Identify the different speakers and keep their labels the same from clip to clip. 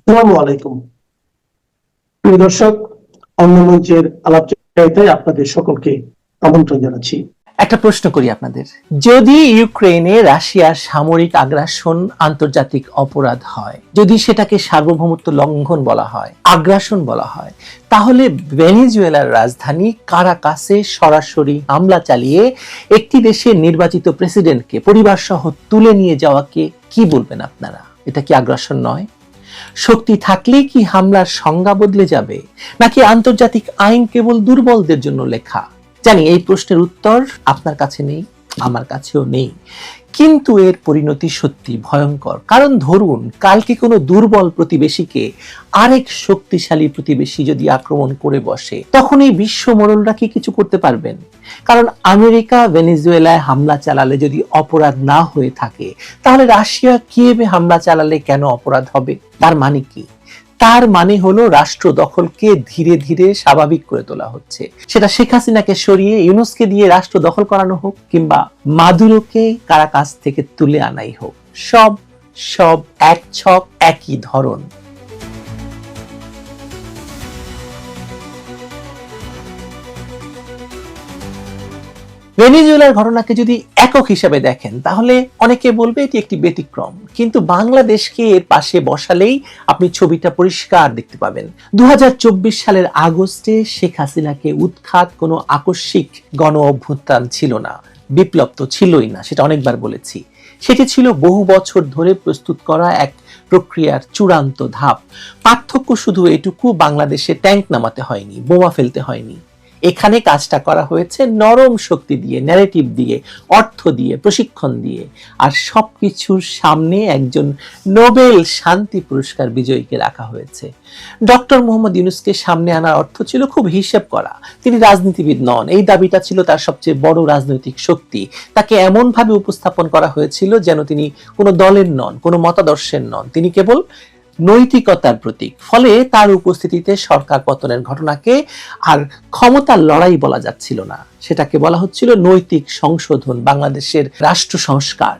Speaker 1: আসসালামু আলাইকুম। প্রিয় দর্শক, অন্য মঞ্চের আলাপচারিতায় আপনাদের সকলকে আমন্ত্রণ জানাচ্ছি।
Speaker 2: একটা প্রশ্ন করি আপনাদের, যদি ইউক্রেনে রাশিয়ার সামরিক আগ্রাসন আন্তর্জাতিক অপরাধ হয়, যদি সেটাকে সার্বভৌমত্ব লঙ্ঘন বলা হয়, আগ্রাসন বলা হয়, তাহলে ভেনেজুয়েলার রাজধানী কারাকাসে সরাসরি হামলা চালিয়ে একটি দেশের নির্বাচিত প্রেসিডেন্টকে পরিবার সহ তুলে নিয়ে যাওয়াকে কি বলবেন আপনারা? এটা কি আগ্রাসন নয়? শক্তি থাকলেই কি হামলার সংজ্ঞা বদলে যাবে, নাকি আন্তর্জাতিক আইন কেবল দুর্বলদের জন্য লেখা? জানি এই প্রশ্নের উত্তর আপনার কাছে নেই, আমার কাছেও নেই, কিন্তু এর পরিণতি সত্যি ভয়ঙ্কর। কারণ ধরুন কালকে কোনো দুর্বল প্রতিবেশীকে আরেক শক্তিশালী প্রতিবেশী যদি আক্রমণ করে বসে, তখন এই বিশ্ব মোড়লরা কি কিছু করতে পারবেন? কারণ আমেরিকা ভেনেজুয়েলায় হামলা চালালে যদি অপরাধ না হয়ে থাকে, তাহলে রাশিয়া কিয়েভে হামলা চালালে কেন অপরাধ হবে? তার মানে কি? তার মানে হলো রাষ্ট্র দখলকে ধীরে ধীরে স্বাভাবিক করে তোলা হচ্ছে। সেটা শেখ হাসিনাকে সরিয়ে ইউনূসকে দিয়ে রাষ্ট্র দখল করানো হোক, কিংবা মাদুরোকে কারাকাস থেকে তুলে আনাই হোক, সব সব এক ছক, একই ধরন। ভেনেজুয়েলার ঘটনাকে যদি একক হিসাবে দেখেন, তাহলে অনেকে বলবে এটি একটি ব্যতিক্রম, কিন্তু বাংলাদেশকে এর পাশে বসালেই আপনি ছবিটা পরিষ্কার দেখতে পাবেন। 2024 সালের আগস্টে শেখ হাসিনাকে উৎখাত কোনো আকস্মিক গণ অভ্যুত্থান ছিল না, বিপ্লব তো ছিলই না, সেটা অনেকবার বলেছি। সেটি ছিল বহু বছর ধরে প্রস্তুত করা এক প্রক্রিয়ার চূড়ান্ত ধাপ। পার্থক্য শুধু এটুকু, বাংলাদেশে ট্যাঙ্ক নামাতে হয়নি, বোমা ফেলতে হয়নি। এখানে কাজটা করা হয়েছে নরম শক্তি দিয়ে, ন্যারেটিভ দিয়ে, অর্থ দিয়ে, প্রশিক্ষণ দিয়ে, আর সবকিছুর সামনে একজন নোবেল শান্তি পুরস্কার বিজয়ীকে রাখা হয়েছে। ডক্টর মোহাম্মদ ইউনূসকে সামনে আনার অর্থ ছিল খুব হিসেব করা। তিনি রাজনীতিবিদ নন, এই দাবিটা ছিল তার সবচেয়ে বড় রাজনৈতিক শক্তি। তাকে এমন ভাবে উপস্থাপন করা হয়েছিল যেন তিনি কোনো দলের নন, কোনো মতাদর্শের নন, তিনি কেবল নৈতিকতার প্রতীক। ফলে তার উপস্থিতিতে সরকার পতনের ঘটনাকে আর ক্ষমতার লড়াই বলা যাচ্ছিল না, সেটাকে বলা হচ্ছিল নৈতিক সংশোধন, বাংলাদেশের রাষ্ট্র সংস্কার,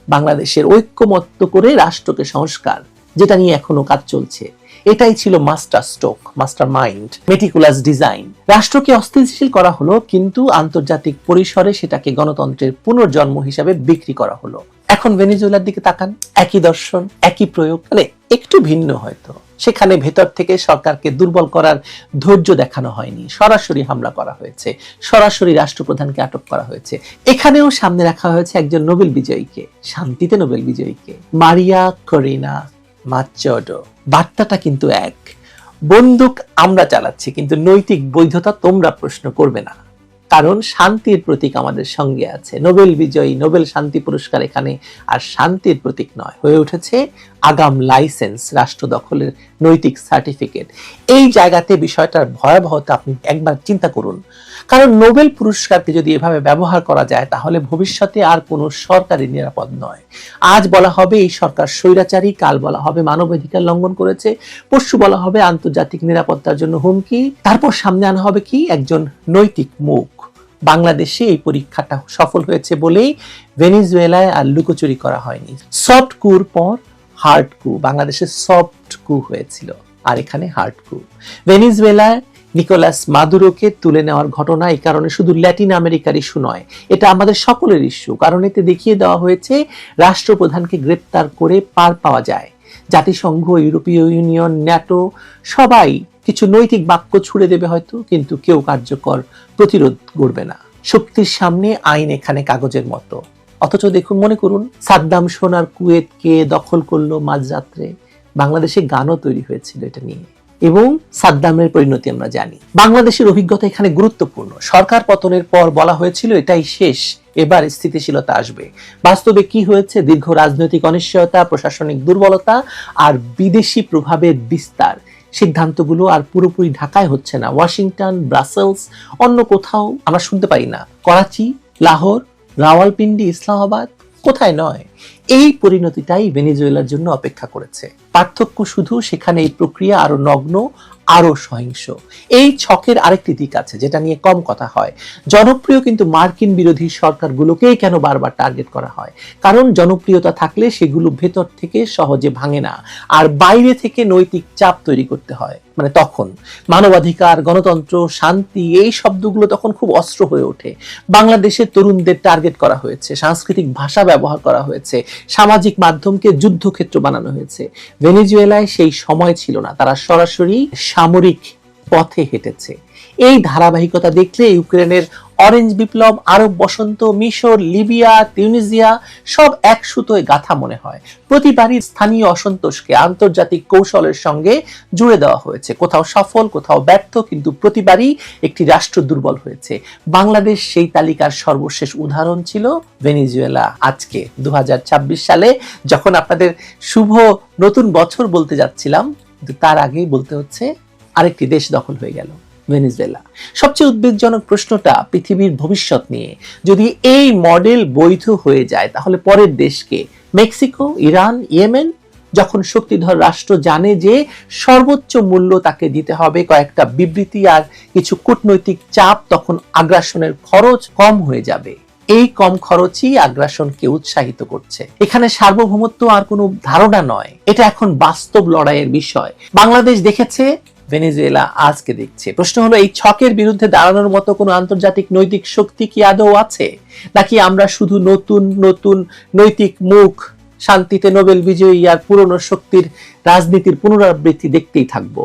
Speaker 2: বাংলাদেশের ঐক্যমত্য করে রাষ্ট্রকে সংস্কার, যেটা নিয়ে এখনো কাজ চলছে। এটাই ছিল master stroke, master mind, meticulous design. রাষ্ট্রকে অস্থিতিশীল করা হলো, কিন্তু আন্তর্জাতিক পরিসরে সেটাকে গণতন্ত্রের পুনর্জন্ম হিসাবে বিক্রি করা হলো। এখন ভেনেজুয়েলার দিকে তাকান, একই দর্শন, একই প্রয়োগ, মানে একটু ভিন্ন হয়তো। সেখানে ভেতর থেকে সরকারকে দুর্বল করার ধৈর্য দেখানো হয়নি, সরাসরি হামলা করা হয়েছে, সরাসরি রাষ্ট্রপ্রধানকে আটক করা হয়েছে। এখানেও সামনে রাখা হয়েছে একজন নোবেল বিজয়ীকে, শান্তিতে নোবেল বিজয়ীকে, মারিয়া করিনা মাচ্চাডো। বার্তাটা কিন্তু এক, বন্দুক আমরা চালাচ্ছি, কিন্তু নৈতিক বৈধতা তোমরা প্রশ্ন করবে না, কারণ শান্তির প্রতীক আমাদের সঙ্গে আছে। নোবেল বিজয়ী, নোবেল শান্তি পুরস্কার এখানে আর শান্তির প্রতীক নয়, হয়ে উঠেছে আগাম লাইসেন্স, রাষ্ট্র দখলের নৈতিক সার্টিফিকেট। এই জায়গাতে বিষয়টার ভয়াবহতা আপনি একবার চিন্তা করুন। কারণ নোবেল পুরস্কারকে যদি এভাবে ব্যবহার করা যায়, তাহলে ভবিষ্যতে আর কোনো সরকারই নিরাপদ নয়। আজ বলা হবে এই সরকার স্বৈরাচারী, কাল বলা হবে মানবাধিকার লঙ্ঘন করেছে, পরশু বলা হবে আন্তর্জাতিক নিরাপত্তার জন্য হুমকি, তারপর সামনে আনা হবে কি একজন নৈতিক মুখ। বাংলাদেশে এই পরীক্ষাটা সফল হয়েছে বলেই ভেনেজুয়েলায় আর লুকোচুরি করা হয়নি। সফট কুর পর হার্ড কু, বাংলাদেশে সফট কু হয়েছিল, আর এখানে হার্ড কু। ভেনেজুয়েলায় নিকোলাস মাদুরোকে তুলে নেওয়ার ঘটনা এই কারণে শুধু ল্যাটিন আমেরিকার ইস্যু নয়, এটা আমাদের সকলের ইস্যু। কারণ এতে দেখিয়ে দেওয়া হয়েছে রাষ্ট্রপ্রধানকে গ্রেপ্তার করে পার পাওয়া যায়। জাতিসংঘ, ইউরোপীয় ইউনিয়ন, ন্যাটো সবাই কিছু নৈতিক বাক্য ছুড়ে দেবে হয়তো, কিন্তু কেউ কার্যকর প্রতিরোধ করবে না। শক্তির সামনে আইন এখানে কাগজের মতো। অথচ দেখুন, মনে করুন সাদ্দাম সোনার কুয়েতকে দখল করলো মাঝরাত্রে, বাংলাদেশে গানও তৈরি হয়েছিল এটা নিয়ে, এবং সাদ্দামের পরিণতি আমরা জানি। বাংলাদেশের অভিজ্ঞতা এখানে গুরুত্বপূর্ণ। সরকার পতনের পর বলা হয়েছিল এটাই শেষ, এবার স্থিতিশীলতা আসবে। বাস্তবে কি হয়েছে? দীর্ঘ রাজনৈতিক অনিশ্চয়তা, প্রশাসনিক দুর্বলতা আর বিদেশি প্রভাবের বিস্তার। সিদ্ধান্তগুলো আর পুরোপুরি ঢাকায় হচ্ছে না, ওয়াশিংটন, ব্রাসেলস, অন্য কোথাও আমরা শুনতে পাই না। করাচি, লাহোর, রাওয়ালপিন্ডি, ইসলামাবাদ, কোথায় নয়। এই পরিণতিটাই ভেনেজুয়েলার জন্য অপেক্ষা করেছে। পার্থক্য শুধু সেখানে এই প্রক্রিয়া আরো নগ্ন, আরো সহিংস। এই ছকের আরেকটি দিক আছে যেটা নিয়ে কম কথা হয়। জনপ্রিয় কিন্তু মার্কিন বিরোধী সরকারগুলোকেই কেন বারবার টার্গেট করা হয়? কারণ জনপ্রিয়তা থাকলে সেগুলো ভেতর থেকে সহজে ভাঙে না, আর বাইরে থেকে নৈতিক চাপ তৈরি করতে হয়। মানে তখন মানবাধিকার, গণতন্ত্র, শান্তি এই শব্দগুলো তখন খুব অস্ত্র হয়ে ওঠে। বাংলাদেশের তরুণদের টার্গেট করা হয়েছে, সাংস্কৃতিক ভাষা ব্যবহার করা হয়েছে, সামাজিক মাধ্যমকে যুদ্ধক্ষেত্র বানানো হয়েছে। ভেনেজুয়েলায় সেই সময় ছিল না, তারা সরাসরি সামরিক পথে হেঁটেছে। এই ধারাবাহিকতা দেখলে ইউক্রেনের অরেঞ্জ বিপ্লব, আরব বসন্ত, মিশর, লিবিয়া, তিউনিসিয়া সব এক সুতোয় গাথা মনে হয়। প্রতিবারই স্থানীয় অসন্তোষকে আন্তর্জাতিক কৌশলের সঙ্গে জুড়ে দেওয়া হয়েছে, কোথাও সফল, কোথাও ব্যর্থ, কিন্তু প্রতিবারই একটি রাষ্ট্র দুর্বল হয়েছে। বাংলাদেশ সেই তালিকার সর্বশেষ উদাহরণ ছিল ভেনেজুয়েলা। আজকে 2026 সালে যখন আপনাদের শুভ নতুন বছর বলতে যাচ্ছিলাম, তার আগেই বলতে হচ্ছে আরেকটি দেশ দখল হয়ে গেল, ভেনেজুয়েলা। সবচেয়ে উদ্বেগজনক প্রশ্নটা পৃথিবীর ভবিষ্যৎ নিয়ে। যদি এই মডেল বৈধ হয়ে যায় তাহলে পরের দেশকে, মেক্সিকো, ইরান, ইয়েমেন, যখন শক্তিধর রাষ্ট্র জানে যে সর্বোচ্চ মূল্য তাকে দিতে হবে কয়েকটা বিবৃতি আর কিছু কূটনৈতিক চাপ, তখন আগ্রাসনের খরচ কম হয়ে যাবে। এই কম খরচই আগ্রাসনকে উৎসাহিত করছে। এখানে সার্বভৌমত্ব আর কোনো ধারণা নয়, এটা এখন বাস্তব লড়াইয়ের বিষয়। বাংলাদেশ দেখেছে, ভেনেজুয়েলা আজকে দেখছে। প্রশ্ন হলো, এই ছকের বিরুদ্ধে দাঁড়ানোর মতো কোনো আন্তর্জাতিক নৈতিক শক্তি কি আদৌ আছে, নাকি আমরা শুধু নতুন নতুন নৈতিক মুখ, শান্তিতে নোবেল বিজয়ী আর পুরনো শক্তির রাজনীতির পুনরাবৃত্তি দেখতেই থাকবো?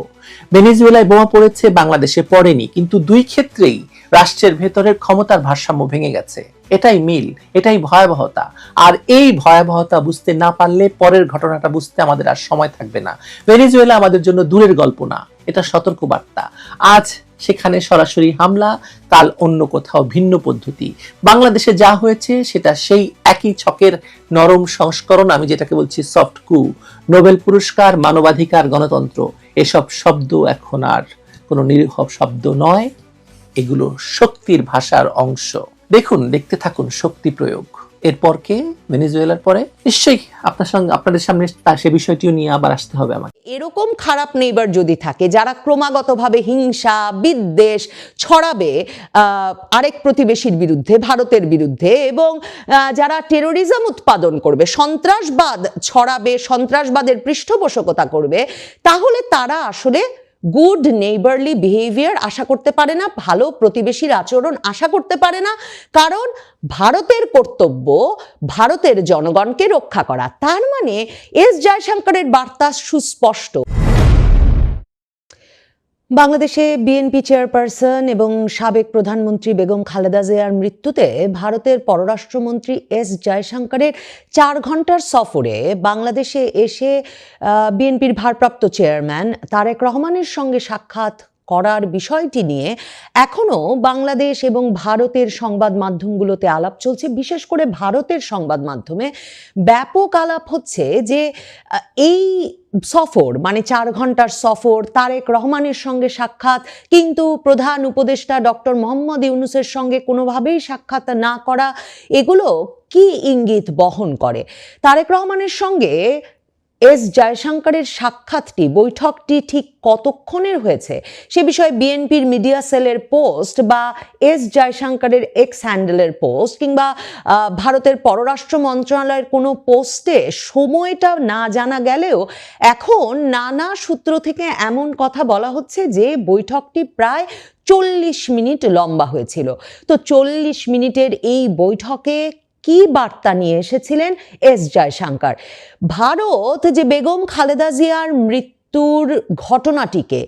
Speaker 2: ভেনেজুয়েলায় বোমা পড়েছে, বাংলাদেশে পড়েনি, কিন্তু দুই ক্ষেত্রেই রাষ্ট্রের ভেতরের ক্ষমতার ভারসাম্য ভেঙে গেছে। এটাই মিল, এটাই ভয়াবহতা। আর এই ভয়াবহতা বুঝতে না পারলে পরের ঘটনাটা বুঝতে আমাদের আর সময় থাকবে না। ভেনেজুয়েলা আমাদের জন্য দূরের গল্প না, এটা সতর্ক বার্তা। আজ সেখানে সরাসরি হামলা, কাল অন্য কোথাও ভিন্ন পদ্ধতি। বাংলাদেশে যা হয়েছে সেটা সেই একই ছকের নরম সংস্করণ, আমি যেটাকে বলছি সফট কু। নোবেল পুরস্কার, মানবাধিকার, গণতন্ত্র এসব শব্দ এখন আর কোনো নিরীহ শব্দ নয়, এগুলো শক্তির ভাষার অংশ। দেখুন, দেখতে থাকুন শক্তি প্রয়োগ। এরপর কে? ভেনেজুয়েলার পরে নিশ্চয়ই আপনাদের সামনে সে বিষয়টিও নিয়ে আবার আসতে হবে আমাকে।
Speaker 3: এরকম খারাপ নেইবার যদি থাকে যারা ক্রমাগতভাবে হিংসা বিদ্বেষ ছড়াবে আরেক প্রতিবেশীর বিরুদ্ধে, ভারতের বিরুদ্ধে, এবং যারা টেরোরিজম উৎপাদন করবে, সন্ত্রাসবাদ ছড়াবে, সন্ত্রাসবাদের পৃষ্ঠপোষকতা করবে, তাহলে তারা আসলে গুড নেইবারলি বিহেভিয়ার আশা করতে পারে না, ভালো প্রতিবেশীর আচরণ আশা করতে পারে না। কারণ ভারতের কর্তব্য ভারতের জনগণকে রক্ষা করা। তার মানে এস জয়শঙ্করের বার্তা সুস্পষ্ট। বাংলাদেশে বিএনপি চেয়ারপারসন এবং সাবেক প্রধানমন্ত্রী বেগম খালেদা জিয়ার মৃত্যুতে ভারতের পররাষ্ট্রমন্ত্রী এস জয়শঙ্করের 4 ঘন্টার সফরে বাংলাদেশে এসে বিএনপির ভারপ্রাপ্ত চেয়ারম্যান তারেক রহমানের সঙ্গে সাক্ষাৎ করার বিষয়টি নিয়ে এখনো বাংলাদেশ এবং ভারতের সংবাদ মাধ্যমগুলোতে আলাপ চলছে। বিশেষ করে ভারতের সংবাদ মাধ্যমে ব্যাপক আলাপ হচ্ছে যে এই সফর, মানে 4 ঘন্টার সফর, তারেক রহমানের সঙ্গে সাক্ষাৎ, কিন্তু প্রধান উপদেষ্টা ডক্টর মোহাম্মদ ইউনূসের সঙ্গে কোনোভাবেই সাক্ষাৎ না করা, এগুলো কি ইঙ্গিত বহন করে? তারেক রহমানের সঙ্গে এস জয়শঙ্করের সাক্ষাৎটি, বৈঠকটি ঠিক কতক্ষণের হয়েছে সে বিষয়ে বিএনপির মিডিয়া সেলের পোস্ট বা এস জয়শঙ্করের এক্স হ্যান্ডেলের পোস্ট কিংবা ভারতের পররাষ্ট্র মন্ত্রণালয়ের কোনো পোস্টে সময়টা না জানা গেলেও এখন নানা সূত্র থেকে এমন কথা বলা হচ্ছে যে বৈঠকটি প্রায় 40 মিনিট লম্বা হয়েছিল। তো 40 মিনিটের এই বৈঠকে কি বার্তা নিয়ে এসেছিলেন এস জয়শঙ্কর? ভারত যে বেগম খালেদা জিয়ার মৃত্যুর ঘটনাটিকে,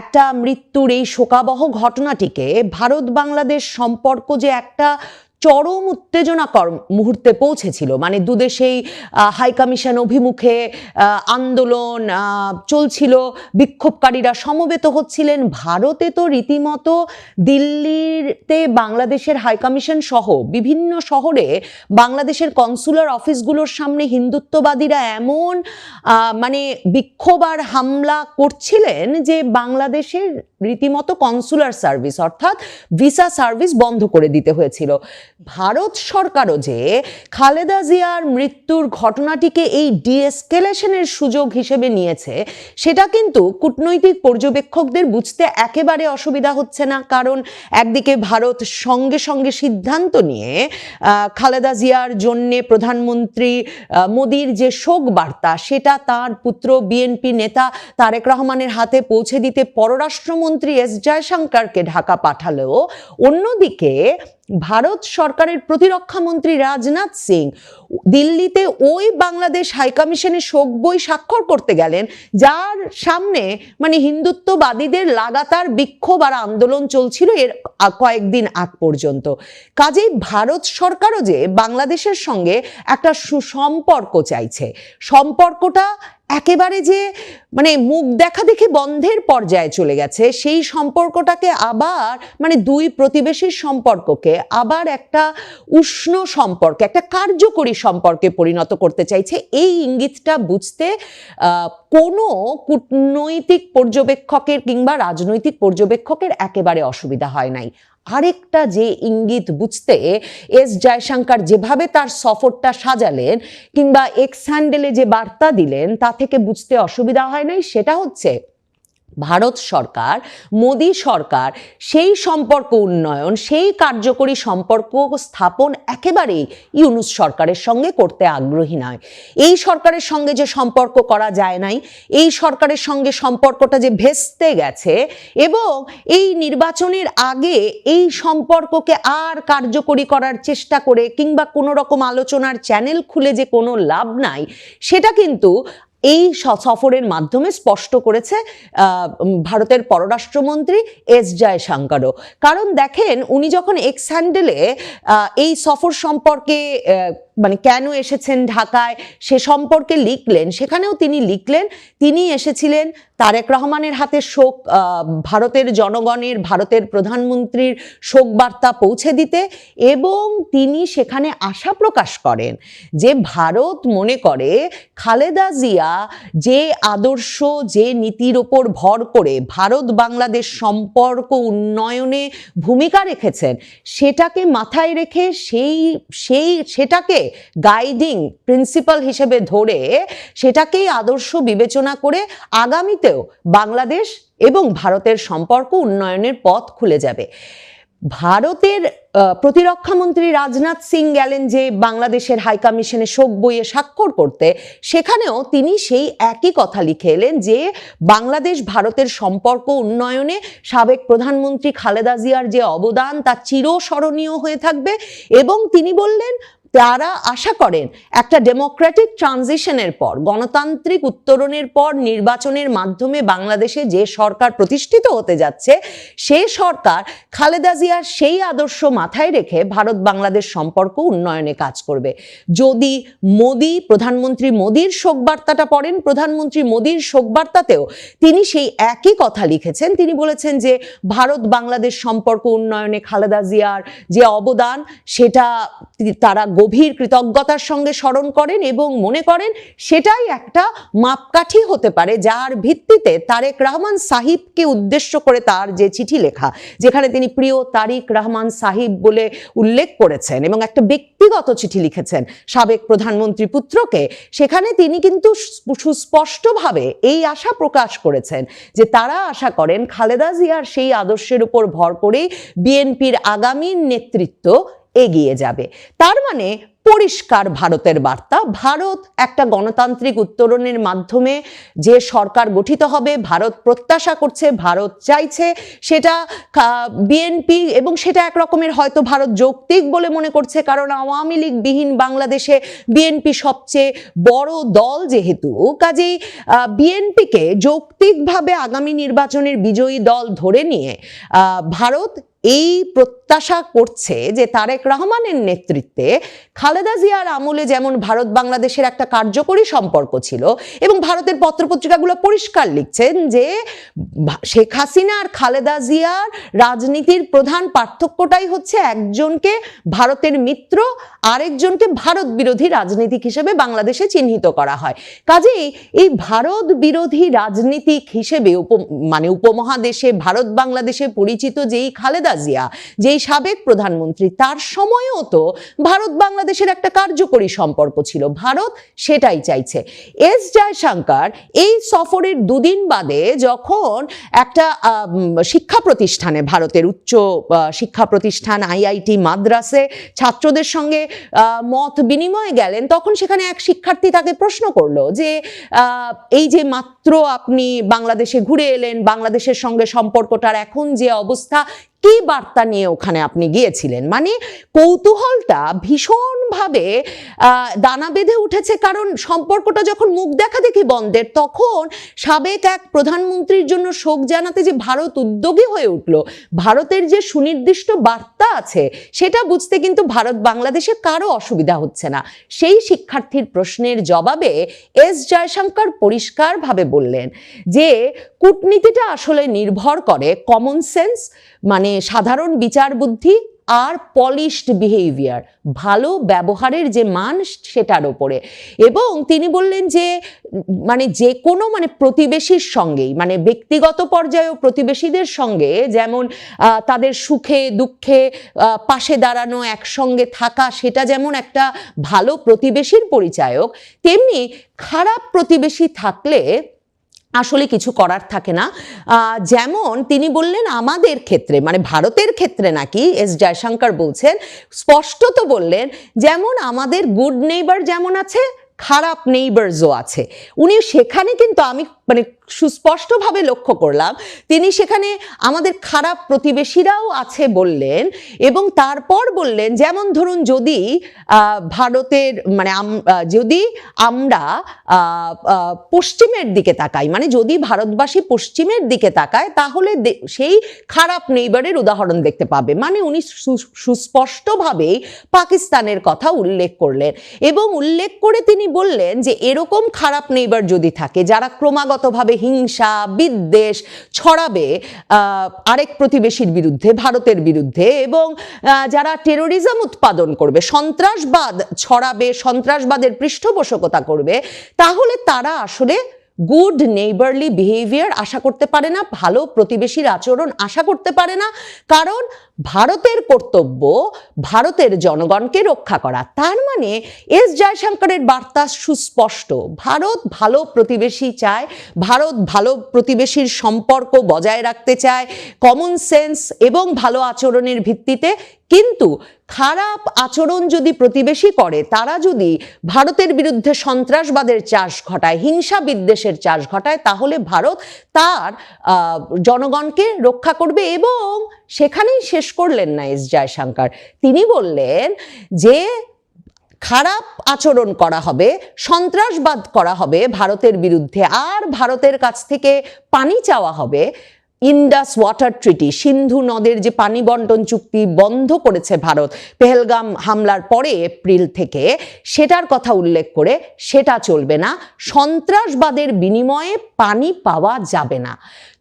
Speaker 3: একটা মৃত্যুর এই শোকাবহ ঘটনাটিকে, ভারত বাংলাদেশ সম্পর্ক যে একটা চরম উত্তেজনাকর মুহূর্তে পৌঁছেছিল, মানে দুদেশেই হাইকমিশন অভিমুখে আন্দোলন চলছিল, বিক্ষোভকারীরা সমবেত হচ্ছিলেন। ভারতে তো রীতিমতো দিল্লিতে বাংলাদেশের হাইকমিশন সহ বিভিন্ন শহরে বাংলাদেশের কনসুলার অফিসগুলোর সামনে হিন্দুত্ববাদীরা এমন মানে বিক্ষোভ আর হামলা করছিলেন যে বাংলাদেশের রীতিমতো কনসুলার সার্ভিস অর্থাৎ ভিসা সার্ভিস বন্ধ করে দিতে হয়েছিল। ভারত সরকারও যে খালেদা জিয়ার মৃত্যুর ঘটনাটিকে এই ডিএসকেলেশনের সুযোগ হিসেবে নিয়েছে, সেটা কিন্তু কূটনৈতিক পর্যবেক্ষকদের বুঝতে একেবারে অসুবিধা হচ্ছে না। কারণ একদিকে ভারত সঙ্গে সঙ্গে সিদ্ধান্ত নিয়ে খালেদা জিয়ার জন্যে প্রধানমন্ত্রী মোদির যে শোক বার্তা, সেটা তার পুত্র বিএনপি নেতা তারেক রহমানের হাতে পৌঁছে দিতে পররাষ্ট্রমন্ত্রী এস জয়শঙ্করকে ঢাকা পাঠালেও, অন্যদিকে ভারত সরকারের প্রতিরক্ষা মন্ত্রী রাজনাথ সিং দিল্লিতে ওই বাংলাদেশ হাইকমিশনে শোক বই স্বাক্ষর করতে গেলেন, যার সামনে মানে হিন্দুত্ববাদীদের লাগাতার বিক্ষোভ আর আন্দোলন চলছিল এর কয়েকদিন আগ পর্যন্ত। কাজেই ভারত সরকারও যে বাংলাদেশের সঙ্গে একটা সুসম্পর্ক চাইছে, সম্পর্কটা একেবারে যে মানে মুখ দেখা দেখে বন্ধের পর্যায়ে চলে গেছে, সেই সম্পর্কটাকে আবার মানে দুই প্রতিবেশীর সম্পর্ককে আবার একটা উষ্ণ সম্পর্কে, একটা কার্যকরী সম্পর্কে পরিণত করতে চাইছে। এই ইঙ্গিতটা বুঝতে কোনো কূটনৈতিক পর্যবেক্ষকের কিংবা রাজনৈতিক পর্যবেক্ষকের একেবারে অসুবিধা হয় নাই। আরেকটা যে ইঙ্গিত বুঝতে এস জয়শঙ্কর যেভাবে তার সফরটা সাজালেন কিংবা এক্স হ্যান্ডেলে যে বার্তা দিলেন, তা থেকে বুঝতে অসুবিধা হয় নাই, সেটা হচ্ছে ভারত সরকার, মোদি সরকার সেই সম্পর্ক উন্নয়ন, সেই কার্যকরী সম্পর্ক স্থাপন একেবারেই ইউনূস সরকারের সঙ্গে করতে আগ্রহী নয়। এই সরকারের সঙ্গে যে সম্পর্ক করা যায় নাই, এই সরকারের সঙ্গে সম্পর্কটা যে ভেস্তে গেছে, এবং এই নির্বাচনের আগে এই সম্পর্ককে আর কার্যকরী করার চেষ্টা করে কিংবা কোনো রকম আলোচনার চ্যানেল খুলে যে কোনো লাভ নাই, সেটা কিন্তু এই সফরের মাধ্যমে স্পষ্ট করেছে ভারতের পররাষ্ট্রমন্ত্রী এস জয়শঙ্করও। কারণ দেখেন, উনি যখন এক্স হ্যান্ডেলে এই সফর সম্পর্কে মানে কেন এসেছেন ঢাকায় সে সম্পর্কে লিখলেন, সেখানেও তিনি লিখলেন তিনি এসেছিলেন তারেক রহমানের হাতে শোক, ভারতের জনগণের, ভারতের প্রধানমন্ত্রীর শোক বার্তা পৌঁছে দিতে, এবং তিনি সেখানে আশা প্রকাশ করেন যে ভারত মনে করে খালেদা জিয়া যে আদর্শ, যে নীতির ওপর ভর করে ভারত বাংলাদেশ সম্পর্ক উন্নয়নে ভূমিকা রেখেছেন, সেটাকে মাথায় রেখে সেটাকে গাইডিং প্রিন্সিপাল হিসেবে ধরে সেটাকেই আদর্শ বিবেচনা করে আগামীতেও বাংলাদেশ এবং ভারতের সম্পর্ক উন্নয়নের পথ খুলে যাবে। ভারতের প্রতিরক্ষা মন্ত্রী রাজনাথ সিং গেলেন যে বাংলাদেশের হাইকমিশনে শোক বইয়ে স্বাক্ষর করতে, সেখানেও তিনি সেই একই কথা লিখে এলেন যে বাংলাদেশ ভারতের সম্পর্ক উন্নয়নে সাবেক প্রধানমন্ত্রী খালেদা জিয়ার যে অবদান তা চিরস্মরণীয় হয়ে থাকবে, এবং তিনি বললেন তারা আশা করেন একটা ডেমোক্রেটিক ট্রানজিশনের পর, গণতান্ত্রিক উত্তরণের পর নির্বাচনের মাধ্যমে বাংলাদেশে যে সরকার প্রতিষ্ঠিত হতে যাচ্ছে, সে সরকার খালেদা জিয়ার সেই আদর্শ মাথায় রেখে ভারত বাংলাদেশ সম্পর্ক উন্নয়নে কাজ করবে। যদি প্রধানমন্ত্রী মোদির শোক বার্তাটা পড়েন, প্রধানমন্ত্রী মোদির শোক বার্তাতেও তিনি সেই একই কথা লিখেছেন। তিনি বলেছেন যে ভারত বাংলাদেশ সম্পর্ক উন্নয়নে খালেদা জিয়ার যে অবদান, সেটা তারা গভীর কৃতজ্ঞতার সঙ্গে স্মরণ করেন এবং মনে করেন সেটাই একটা মাপকাঠি হতে পারে, যার ভিত্তিতে তারেক রহমান সাহিবকে উদ্দেশ্য করে তার যে চিঠি লেখা, যেখানে তিনি প্রিয় তারিক রহমান সাহিব বলে উল্লেখ করেছেন এবং একটা ব্যক্তিগত চিঠি লিখেছেন সাবেক প্রধানমন্ত্রী পুত্রকে, সেখানে তিনি কিন্তু সুস্পষ্টভাবে এই আশা প্রকাশ করেছেন যে তারা আশা করেন খালেদা জিয়ার সেই আদর্শের উপর ভর করেই বিএনপির আগামী নেতৃত্ব এগিয়ে যাবে। তার মানে পরিষ্কার ভারতের বার্তা, ভারত একটা গণতান্ত্রিক উত্তরণের মাধ্যমে যে সরকার গঠিত হবে, ভারত প্রত্যাশা করছে, ভারত চাইছে, সেটা বিএনপি, এবং সেটা এক রকমের হয়তো ভারত যৌক্তিক বলে মনে করছে, কারণ আওয়ামী লীগ বিহীন বাংলাদেশে বিএনপি সবচেয়ে বড় দল যেহেতু, কাজেই বিএনপিকে যৌক্তিকভাবে আগামী নির্বাচনের বিজয়ী দল ধরে নিয়ে ভারত এই প্রত্যাশা করছে যে তারেক রহমানের নেতৃত্বে খালেদা জিয়ার আমলে যেমন ভারত বাংলাদেশের একটা কার্যকরী সম্পর্ক ছিল, এবং ভারতের পত্রপত্রিকাগুলো পরিষ্কার লিখছেন যে শেখ হাসিনা আর খালেদা জিয়ার রাজনীতির প্রধান পার্থক্যটাই হচ্ছে একজনকে ভারতের মিত্র, আরেকজনকে ভারত বিরোধী রাজনীতিক হিসেবে বাংলাদেশে চিহ্নিত করা হয়। কাজেই এই ভারত বিরোধী রাজনীতিক হিসেবে উপমহাদেশে ভারত বাংলাদেশে পরিচিত যেই খালেদা খালেদা জিয়া, যেই সাবেক প্রধানমন্ত্রী, তার সময়ও তো ভারত বাংলাদেশের একটা কার্যকরী সম্পর্ক ছিল। ভারত সেটাই চাইছে। এস জয়শঙ্কর এই সফরের দুদিন বাদে যখন একটা শিক্ষা প্রতিষ্ঠানে, ভারতের উচ্চ শিক্ষা প্রতিষ্ঠান আইআইটি মাদ্রাসে ছাত্রদের সঙ্গে মত বিনিময়ে গেলেন, তখন সেখানে এক শিক্ষার্থী তাকে প্রশ্ন করলো যে এই যে মাত্র আপনি বাংলাদেশে ঘুরে এলেন, বাংলাদেশের সঙ্গে সম্পর্কটার এখন যে অবস্থা, কি বার্তা নিয়ে ওখানে আপনি গিয়েছিলেন? মানে কৌতূহলটা ভীষণভাবে দানা বেঁধে উঠেছে, কারণ সম্পর্কটা যখন মুখ দেখাদেখি বন্ধের, তখন সাবেক এক প্রধানমন্ত্রীর জন্য শোক জানাতে যে ভারত উদ্যোগী হয়ে উঠল, ভারতের যে সুনির্দিষ্ট বার্তা আছে সেটা বুঝতে কিন্তু ভারত বাংলাদেশে কারো অসুবিধা হচ্ছে না। সেই শিক্ষার্থীর প্রশ্নের জবাবে এস জয়শঙ্কর পরিষ্কারভাবে বললেন যে কূটনীতিটা আসলে নির্ভর করে কমন সেন্স, মানে সাধারণ বিচার বুদ্ধি, আর পলিশড বিহেভিয়ার, ভালো ব্যবহারের যে মান সেটার ওপরে। এবং তিনি বললেন যে মানে যে কোনো প্রতিবেশীর সঙ্গেই, মানে ব্যক্তিগত পর্যায়েও প্রতিবেশীদের সঙ্গে যেমন তাদের সুখে দুঃখে পাশে দাঁড়ানো, একসঙ্গে থাকা, সেটা যেমন একটা ভালো প্রতিবেশীর পরিচায়ক, তেমনি খারাপ প্রতিবেশী থাকলে আসলে কিছু করার থাকে না। যেমন তিনি বললেন আমাদের ক্ষেত্রে, মানে ভারতের ক্ষেত্রে নাকি এস জয়শঙ্কর বলছেন, স্পষ্টত বললেন, যেমন আমাদের গুড নেইবার যেমন আছে, খারাপ নেইবারসও আছে। উনি সেখানে কিন্তু আমি সুস্পষ্টভাবে লক্ষ্য করলাম তিনি সেখানে আমাদের খারাপ প্রতিবেশীরাও আছে বললেন, এবং তারপর বললেন যেমন ধরুন যদি ভারতের যদি আমরা পশ্চিমের দিকে তাকাই, মানে যদি ভারতবাসী পশ্চিমের দিকে তাকায়, তাহলে সেই খারাপ নেইবারের উদাহরণ দেখতে পাবে। মানে উনি সুস্পষ্টভাবেই পাকিস্তানের কথা উল্লেখ করলেন, এবং উল্লেখ করে তিনি বললেন যে এরকম খারাপ নেইবার যদি থাকে যারা ক্রমাগতভাবে হিংসা বিদ্বেষ ছড়াবে আরেক প্রতিবেশীর বিরুদ্ধে, ভারতের বিরুদ্ধে, এবং যারা টেরোরিজম উৎপাদন করবে, সন্ত্রাসবাদ ছড়াবে, সন্ত্রাসবাদের পৃষ্ঠপোষকতা করবে, তাহলে তারা আসলে গুড নেইবারলি বিহেভিয়ার আশা করতে পারে না, ভালো প্রতিবেশীর আচরণ আশা করতে পারে না। কারণ ভারতের কর্তব্য ভারতের জনগণকে রক্ষা করা। তার মানে এস জয়শঙ্করের বার্তা সুস্পষ্ট, ভারত ভালো প্রতিবেশী চায়, ভারত ভালো প্রতিবেশীর সম্পর্ক বজায় রাখতে চায় কমন সেন্স এবং ভালো আচরণের ভিত্তিতে। কিন্তু খারাপ আচরণ যদি প্রতিবেশী করে, তারা যদি ভারতের বিরুদ্ধে সন্ত্রাসবাদের চাষ ঘটায়, হিংসা বিদ্বেষের চাষ ঘটায়, তাহলে ভারত তার জনগণকে রক্ষা করবে। এবং সেখানেই শেষ করলেন না এস জয়শঙ্কর, তিনি বললেন যে খারাপ আচরণ করা হবে, সন্ত্রাসবাদ করা হবে ভারতের বিরুদ্ধে, আর ভারতের কাছ থেকে পানি চাওয়া হবে। ইন্ডাস ওয়াটার ট্রিটি, সিন্ধু নদের যে পানি বন্টন চুক্তি বন্ধ করেছে ভারত পেহেলগাম হামলার পরে এপ্রিল থেকে, সেটার কথা উল্লেখ করে সেটা চলবে না, সন্ত্রাসবাদের বিনিময়ে পানি পাওয়া যাবে না।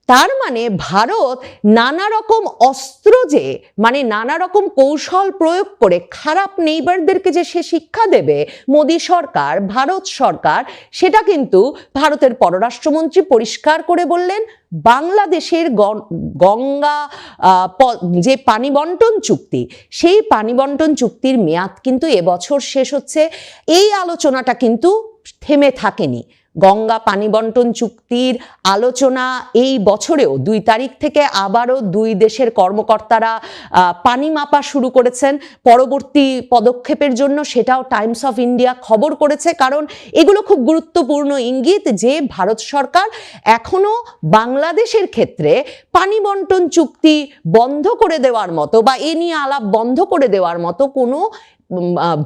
Speaker 3: তার মানে ভারত নানা রকম অস্ত্র যে, মানে নানা রকম কৌশল প্রয়োগ করে খারাপ নেইবারদেরকে যে সে শিক্ষা দেবে মোদী সরকার, ভারত সরকার, সেটা কিন্তু ভারতের পররাষ্ট্রমন্ত্রী পরিষ্কার করে বললেন। বাংলাদেশের গঙ্গা যে পানি বন্টন চুক্তি, সেই পানি বন্টন চুক্তির মেয়াদ কিন্তু এবছর শেষ হচ্ছে। এই আলোচনাটা কিন্তু থেমে থাকেনি। গঙ্গা পানি বন্টন চুক্তির আলোচনা এই বছরেও 2 তারিখ থেকে আবারও 2 দেশের কর্মকর্তারা পানি মাপা শুরু করেছেন পরবর্তী পদক্ষেপের জন্য। সেটাও টাইমস অফ ইন্ডিয়া খবর করেছে, কারণ এগুলো খুব গুরুত্বপূর্ণ ইঙ্গিত যে ভারত সরকার এখনো বাংলাদেশের ক্ষেত্রে পানি বন্টন চুক্তি বন্ধ করে দেওয়ার মতো বা এ নিয়ে আলাপ বন্ধ করে দেওয়ার মতো কোনো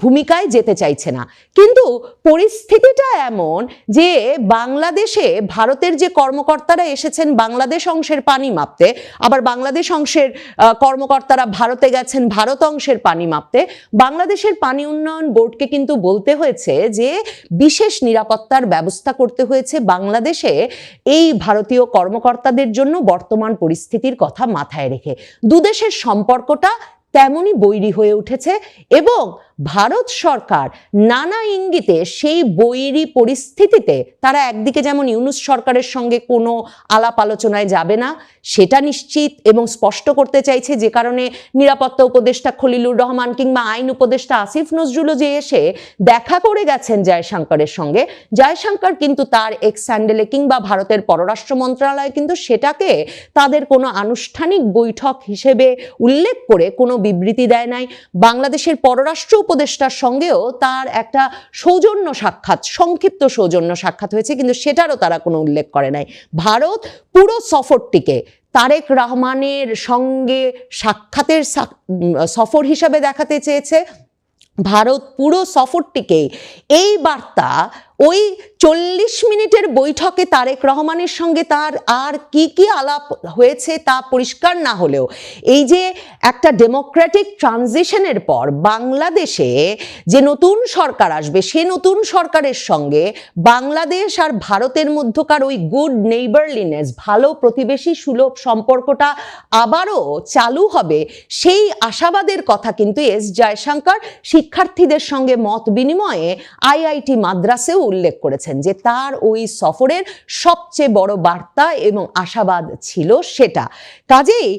Speaker 3: ভূমিকায় যেতে চাইছে না। কিন্তু পরিস্থিতিটা এমন যে বাংলাদেশে ভারতের যে কর্মকর্তারা এসেছেন বাংলাদেশ অংশের পানি মাপতে, আবার বাংলাদেশ অংশের কর্মকর্তারা ভারতে গেছেন ভারত অংশের পানি মাপতে, বাংলাদেশের পানি উন্নয়ন বোর্ডকে কিন্তু বলতে হয়েছে যে বিশেষ নিরাপত্তার ব্যবস্থা করতে হয়েছে বাংলাদেশে এই ভারতীয় কর্মকর্তাদের জন্য বর্তমান পরিস্থিতির কথা মাথায় রেখে। দুদেশের সম্পর্কটা তেমনই বৈরী হয়ে উঠেছে এবং ভারত সরকার নানা ইঙ্গিতে সেই বৈরী পরিস্থিতিতে তারা একদিকে যেমন ইউনূস সরকারের সঙ্গে কোনো আলাপ আলোচনায় যাবে না সেটা নিশ্চিত এবং স্পষ্ট করতে চাইছে, যে কারণে নিরাপত্তা উপদেষ্টা খলিলুর রহমান কিংবা আইন উপদেষ্টা আসিফ নজরুলও যে এসে দেখা করে গেছেন জয়শঙ্করের সঙ্গে, জয়শঙ্কর কিন্তু তার এক্স স্যান্ডেলে কিংবা ভারতের পররাষ্ট্র মন্ত্রণালয় কিন্তু সেটাকে তাদের কোনো আনুষ্ঠানিক বৈঠক হিসেবে উল্লেখ করে কোনো বিবৃতি দেয় নাই। বাংলাদেশের পররাষ্ট্র উপদেষ্টার সঙ্গেও তার একটা সৌজন্য সাক্ষাৎ, সংক্ষিপ্ত সৌজন্য সাক্ষাৎ হয়েছে, কিন্তু সেটারও তারা কোনো উল্লেখ করে নাই। ভারত পুরো সফরটিকে তারেক রহমানের সঙ্গে সাক্ষাতের সফর হিসাবে দেখাতে চেয়েছে। ভারত পুরো সফরটিকে এই বার্তা, ওই 40 মিনিটের বৈঠকে তারেক রহমানের সঙ্গে তার আর কি আলাপ হয়েছে তা পরিষ্কার না হলেও, এই যে একটা ডেমোক্রেটিক ট্রানজিশনের পর বাংলাদেশে যে নতুন সরকার আসবে, সে নতুন সরকারের সঙ্গে বাংলাদেশ আর ভারতের মধ্যকার ওই গুড নেইবারলিনেস, ভালো প্রতিবেশী সুলভ সম্পর্কটা আবারও চালু হবে, সেই আশাবাদের কথা কিন্তু এস জয়শঙ্কর শিক্ষার্থীদের সঙ্গে মত বিনিময়ে আইআইটি মাদ্রাসেও উল্লেখ করেছেন যে তার ওই সফরের সবচেয়ে বড় বার্তা এবং আশাবাদ ছিল সেটা। কাজেই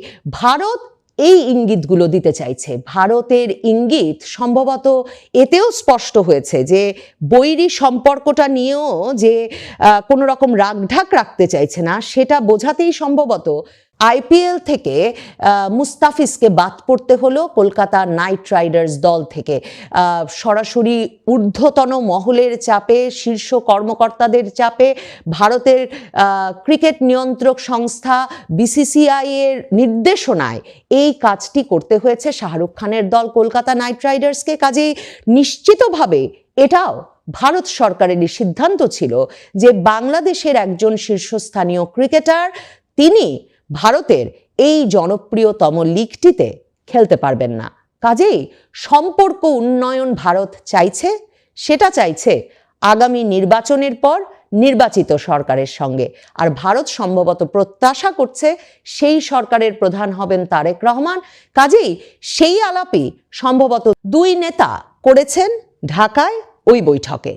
Speaker 3: ভারত এই ইঙ্গিতগুলো দিতে চাইছে। ভারতের ইঙ্গিত সম্ভবত এতেও স্পষ্ট হয়েছে যে বৈরী সম্পর্কটা নিয়েও যে কোনো রকম রাগঢাক রাখতে চাইছে না, সেটা বোঝাতেই সম্ভবত আইপিএল থেকে মুস্তাফিজকে বাদ পড়তে হলো কলকাতা নাইট রাইডার্স দল থেকে। সরাসরি ঊর্ধ্বতন মহলের চাপে, শীর্ষ কর্মকর্তাদের চাপে, ভারতের ক্রিকেট নিয়ন্ত্রক সংস্থা বিসিসিআই এর নির্দেশনায় এই কাজটি করতে হয়েছে শাহরুখ খানের দল কলকাতা নাইট রাইডার্সকে। কাজেই নিশ্চিতভাবে এটাও ভারত সরকারেরই সিদ্ধান্ত ছিল যে বাংলাদেশের একজন শীর্ষস্থানীয় ক্রিকেটার তিনি ভারতের এই জনপ্রিয়তম লিগটিতে খেলতে পারবেন না। কাজেই সম্পর্ক উন্নয়ন ভারত চাইছে, সেটা চাইছে আগামী নির্বাচনের পর নির্বাচিত সরকারের সঙ্গে। আর ভারত সম্ভবত প্রত্যাশা করছে সেই সরকারের প্রধান হবেন তারেক রহমান। কাজেই সেই আলাপই সম্ভবত দুই নেতা করেছেন ঢাকায় ওই বৈঠকে।